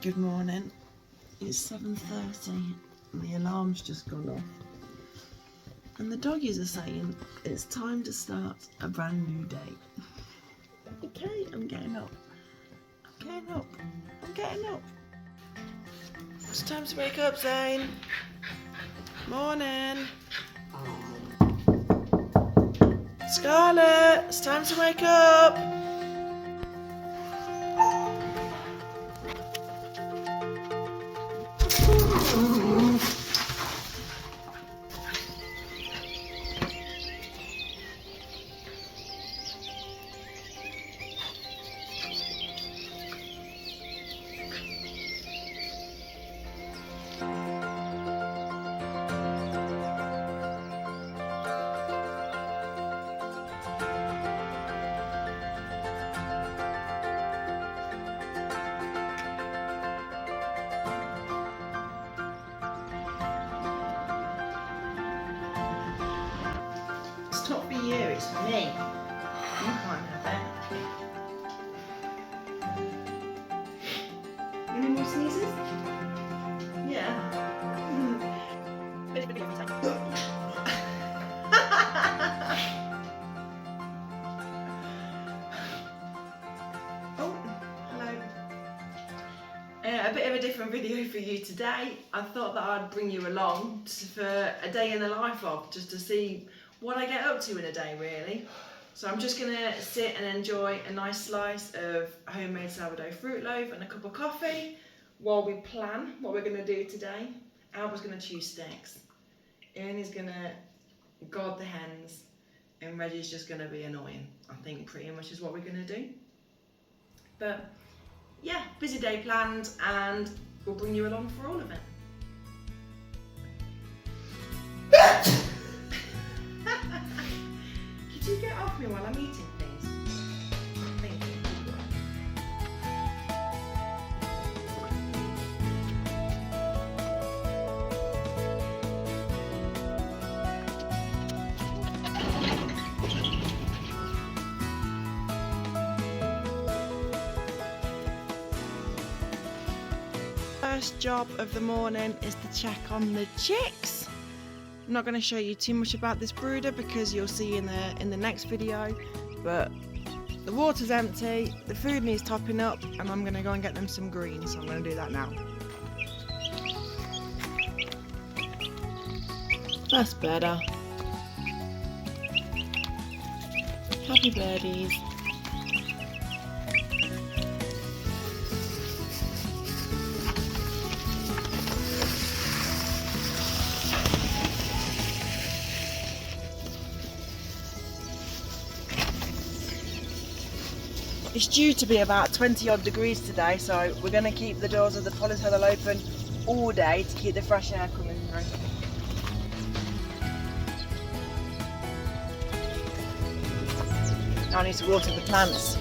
Good morning. It's 7:30 and the alarm's just gone off. And the doggies are saying it's time to start a brand new day. Okay, I'm getting up. I'm getting up. It's time to wake up, Zane. Morning. Scarlett, it's time to wake up. It's not for you, it's for me. You can't have it. Any more sneezes? Yeah. Oh, hello. A bit of a different video for you today. I thought that I'd bring you along for a day in the life of, just to see what I get up to in a day, really. So I'm just gonna sit and enjoy a nice slice of homemade sourdough fruit loaf and a cup of coffee while we plan what we're gonna do today. Alba's gonna choose sticks, Ernie's gonna guard the hens, and Reggie's just gonna be annoying. I think pretty much is what we're gonna do. But yeah, busy day planned, and we'll bring you along for all of it. Could you get off me while I'm eating, please? Thank you. First job of the morning is to check on the chicks. I'm not going to show you too much about this brooder because you'll see in the next video, but the water's empty, the food needs topping up, and I'm going to go and get them some greens, so I'm going to do that now. First birder. Happy birdies. It's due to be about 20 odd degrees today, so we're going to keep the doors of the polytunnel open all day to keep the fresh air coming through. Now I need to water the plants.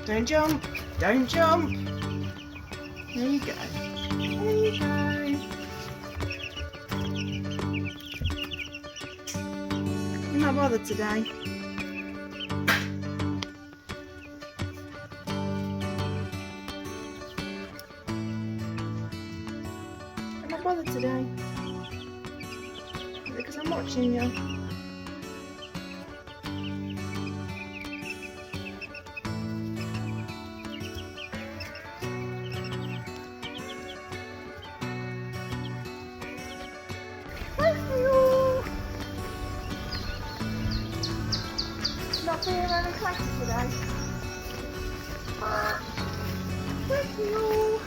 Don't jump, don't jump. There you go. There you go. I'm not bothered today. I'm not bothered today. Because I'm watching you. Not being running cracky today. Thank you.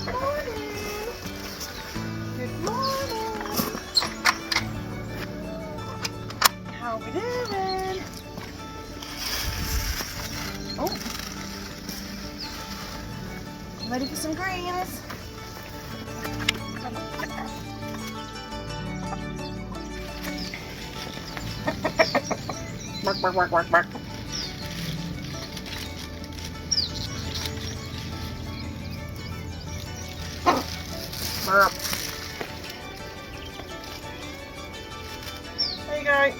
Good morning. Good morning. How we doing? Oh. Ready for some greens? Bark, bark, bark, bark, bark. Burp. There you go.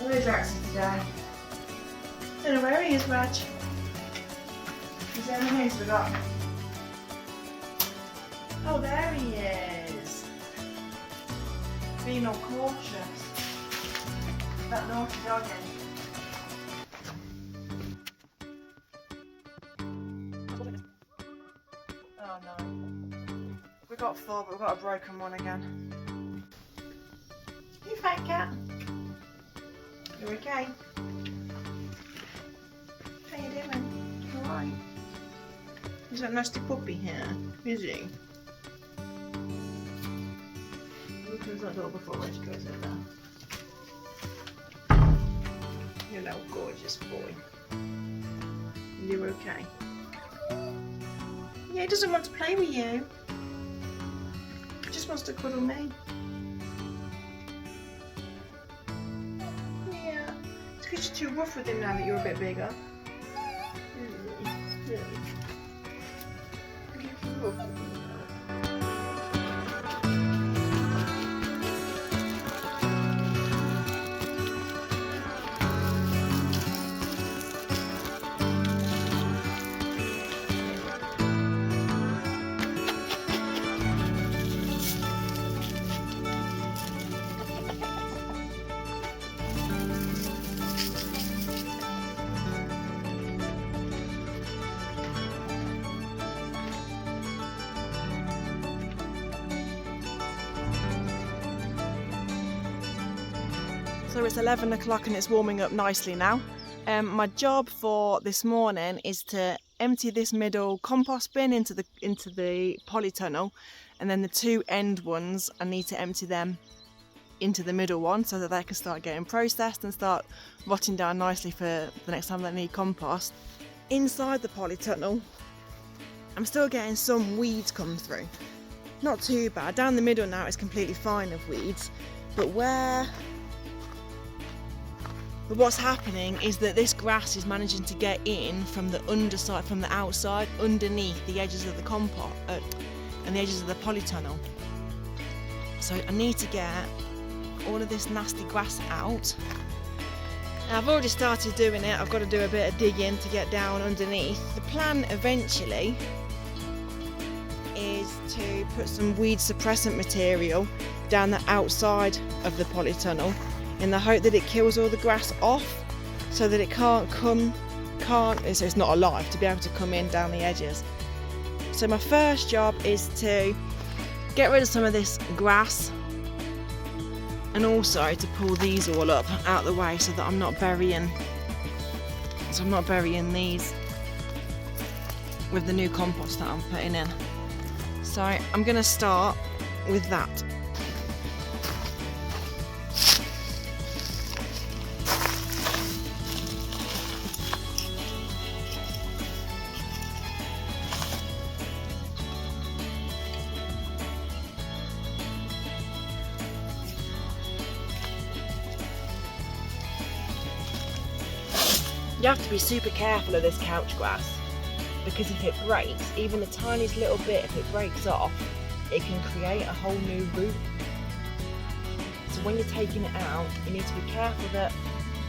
Where's Jackson today? Don't know where he is, Raj. He's in the house, forgot. Oh, there he is. Being all cautious. That naughty doggy. Oh no. We got 4, but we've got a broken one again. You fat cat. You okay? How you doing? Alright. Is that nasty puppy here? Is he? Close that door before Rich goes in there. You little gorgeous boy. You okay? Yeah, he doesn't want to play with you. He just wants to cuddle me. Because you're too rough with him now that you're a bit bigger. So it's 11 o'clock and it's warming up nicely now. My job for this morning is to empty this middle compost bin into the polytunnel, and then the 2 end ones I need to empty them into the middle one so that they can start getting processed and start rotting down nicely for the next time they need compost. Inside the polytunnel I'm still getting some weeds come through. Not too bad. Down the middle now it's completely fine of weeds, but what's happening is that this grass is managing to get in from the underside, from the outside, underneath the edges of the compost and the edges of the polytunnel. So I need to get all of this nasty grass out. Now, I've already started doing it. I've got to do a bit of digging to get down underneath. The plan eventually is to put some weed suppressant material down the outside of the polytunnel, in the hope that it kills all the grass off so that it it's not alive to be able to come in down the edges. So my first job is to get rid of some of this grass and also to pull these all up out the way so that I'm not burying these with the new compost that I'm putting in. So I'm going to start with that. You have to be super careful of this couch grass, because if it breaks, even the tiniest little bit, if it breaks off, it can create a whole new root. So when you're taking it out, you need to be careful that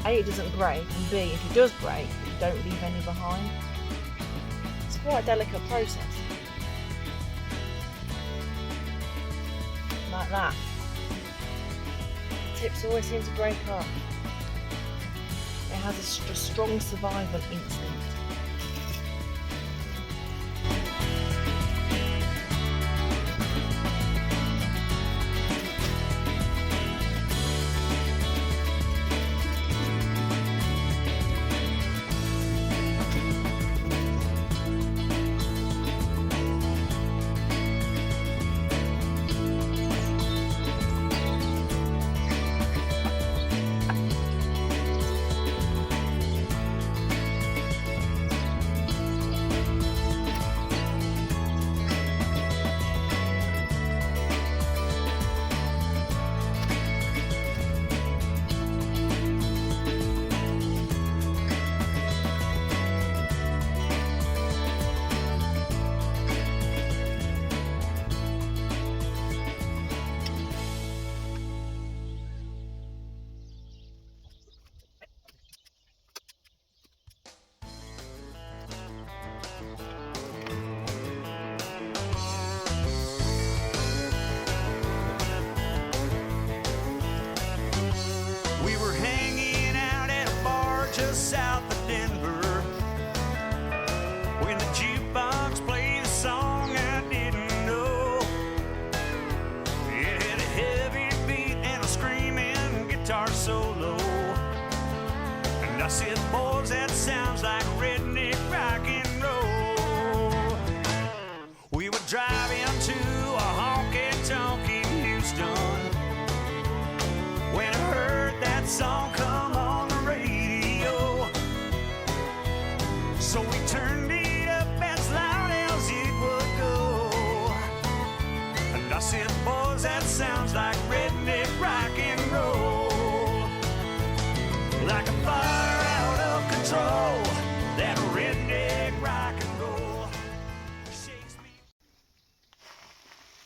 A, it doesn't break, and B, if it does break, you don't leave any behind. It's quite a delicate process. Like that. Tips always seem to break off. It has a strong survival instinct.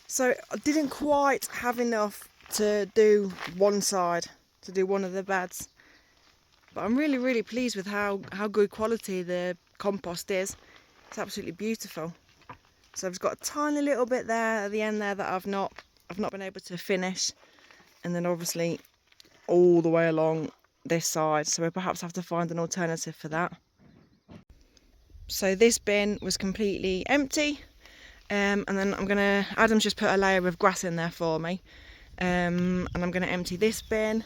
So I didn't quite have enough to do one side, to do one of the beds. But I'm really pleased with how good quality the compost is. It's absolutely beautiful. So I've got a tiny little bit there at the end there that I've not been able to finish. And then obviously all the way along this side. So we perhaps have to find an alternative for that. So this bin was completely empty. And then Adam's just put a layer of grass in there for me. And I'm going to empty this bin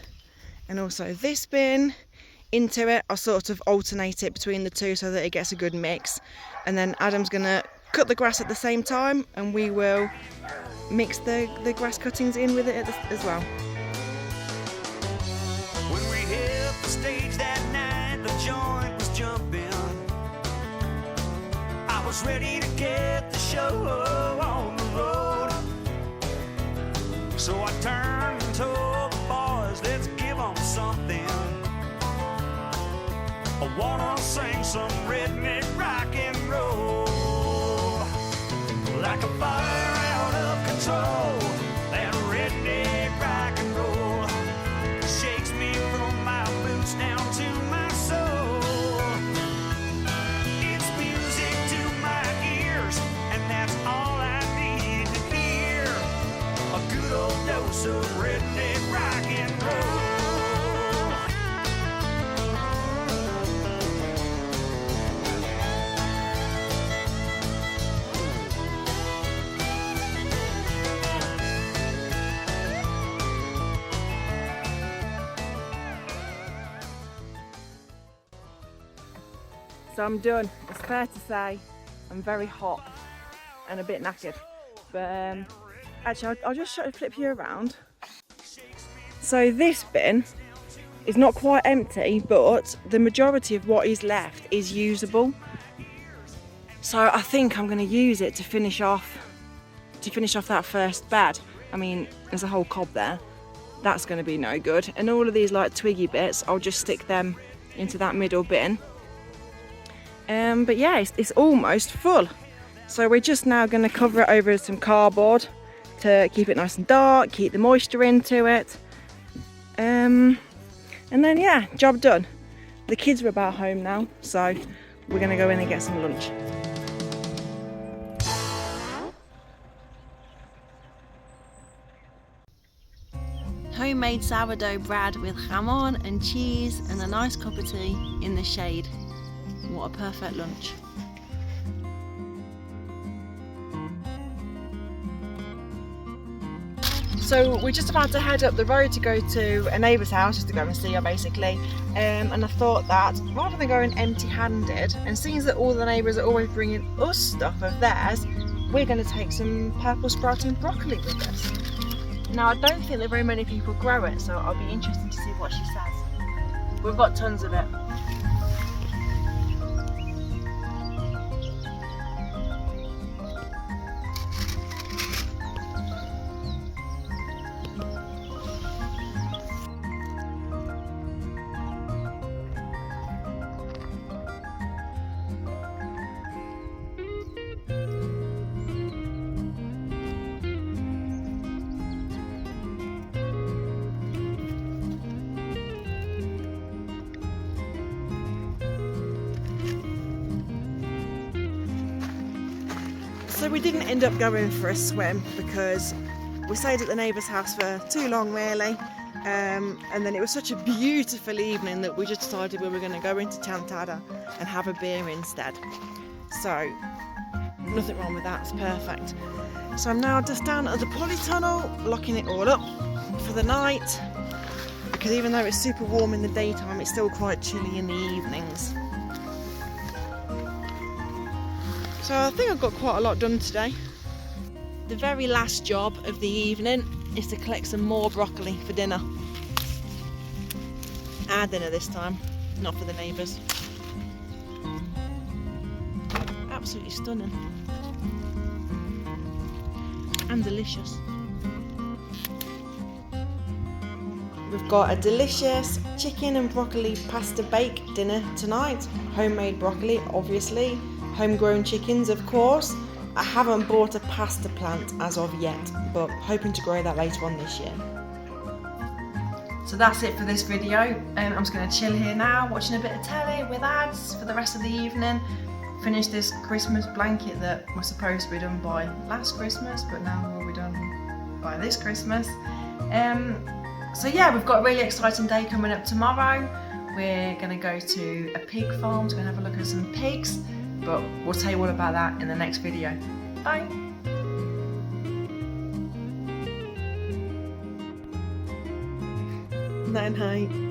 and also this bin into it. I'll sort of alternate it between the two so that it gets a good mix. And then Adam's going to cut the grass at the same time, and we will mix the grass cuttings in with it as well. When we hit the stage that night, the joint was jumping. I was ready to get the show on the road. So I turned and told the boys, let's give them something. I wanna sing some redneck rock and roll. Like a fire out of control, that redneck rock and roll shakes me from my boots down to my soul. It's music to my ears, and that's all I need to hear. A good old dose of redneck rock and roll. So I'm done. It's fair to say I'm very hot and a bit knackered, but actually I'll just flip you around. So this bin is not quite empty, but the majority of what is left is usable. So I think I'm going to use it to finish off that first bed. I mean, there's a whole cob there. That's going to be no good. And all of these like twiggy bits, I'll just stick them into that middle bin. But yeah, it's almost full. So we're just now going to cover it over with some cardboard to keep it nice and dark, keep the moisture into it. And then yeah, job done. The kids are about home now, so we're going to go in and get some lunch. Homemade sourdough bread with jamon and cheese and a nice cup of tea in the shade. What a perfect lunch. So we're just about to head up the road to go to a neighbour's house, just to go and see her basically. And I thought that rather than going empty-handed, and seeing that all the neighbours are always bringing us stuff of theirs, we're going to take some purple sprouting broccoli with us. Now I don't think that very many people grow it, so I'll be interested to see what she says. We've got tons of it. So we didn't end up going for a swim because we stayed at the neighbour's house for too long really, and then it was such a beautiful evening that we just decided we were going to go into Chantada and have a beer instead. So nothing wrong with that, it's perfect. So I'm now just down at the polytunnel locking it all up for the night, because even though it's super warm in the daytime, it's still quite chilly in the evenings. So I think I've got quite a lot done today. The very last job of the evening is to collect some more broccoli for dinner. Our dinner this time, not for the neighbours. Absolutely stunning. And delicious. We've got a delicious chicken and broccoli pasta bake dinner tonight. Homemade broccoli, obviously. Homegrown chickens, of course. I haven't bought a pasta plant as of yet, but hoping to grow that later on this year. So that's it for this video. I'm just going to chill here now, watching a bit of telly with ads for the rest of the evening. Finish this Christmas blanket that was supposed to be done by last Christmas, but now will be done by this Christmas. So yeah, we've got a really exciting day coming up tomorrow. We're going to go to a pig farm, so we're going to have a look at some pigs. But we'll tell you all about that in the next video. Bye! Night night.